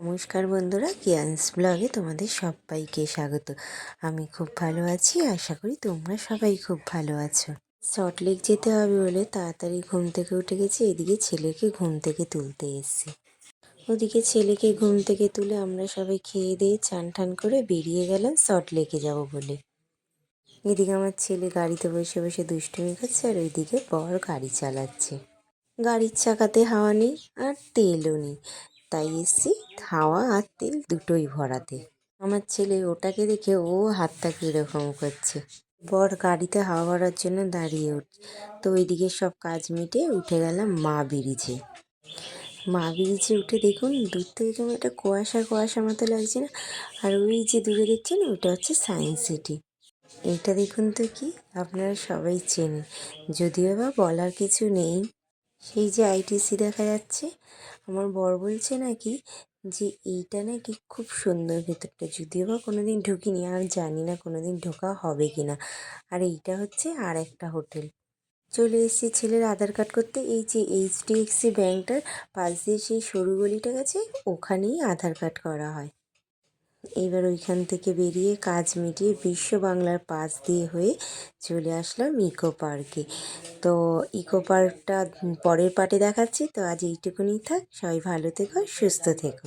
নমস্কার বন্ধুরা, কিয়ান্স ব্লগে তোমাদের সবাইকে স্বাগত। আমি খুব ভালো আছি, আশা করি তোমরা সবাই খুব ভালো আছো। সল্টলেক যেতে হবে বলে তাড়াতাড়ি ঘুম থেকে উঠে গেছি। এদিকে ছেলেকে ঘুম থেকে তুলতে এসেছি, ওদিকে ছেলেকে ঘুম থেকে তুলে আমরা সবাই খেয়ে দিয়ে চান টান করে বেরিয়ে গেলাম সল্টলেকে যাব বলে। এদিকে আমার ছেলে গাড়িতে বসে বসে দুষ্টুমি করছে, আর ওইদিকে বর গাড়ি চালাচ্ছে। গাড়ির চাকাতে হাওয়া নেই আর তেলও নেই, তাই এসছি হাওয়া আর তেল দুটোই ভরাতে। আমার ছেলে ওটাকে দেখে ও হাতটা কীরকম করছে। বর গাড়িতে হাওয়া ভরার জন্য দাঁড়িয়ে উঠছে, তো ওইদিকে সব কাজ মিটিয়ে উঠে গেলাম মা ব্রিজে। মা ব্রিজে উঠে দেখুন দূর থেকে যেমন একটা কুয়াশা কুয়াশা মতো লাগছে না, আর ওই যে দূরে দেখছেন ওটা হচ্ছে সায়েন্স সিটি। এইটা দেখুন তো কি, আপনারা সবাই চেনেন, যদিও বা বলার কিছু নেই। সেই যে আইটিসি দেখা যাচ্ছে, আমার বর বলছে নাকি যে এইটা নাকি খুব সুন্দর ভেতরটা, যদিও বা কোনো দিন ঢুকিনি, আর জানি না কোনো দিন ঢোকা হবে কি না। আর এইটা হচ্ছে আর একটা হোটেল। চলে এসেছি ছেলের আধার কার্ড করতে। এই যে এইচডিএফসি ব্যাঙ্কটার পাশ দিয়ে সেই সরু গলিটা গেছে, ওখানেই আধার কার্ড করা হয়। এইবার ওইখান থেকে বেরিয়ে কাজ মিটিয়ে বিশ্ব বাংলার পাশ দিয়ে হয়ে চলে আসলাম ইকো পার্কে। তো ইকো পার্কটা পরের পার্টে দেখাচ্ছি। তো আজ এইটুকুনি থাক, সবাই ভালো থেকো, সুস্থ থেকো।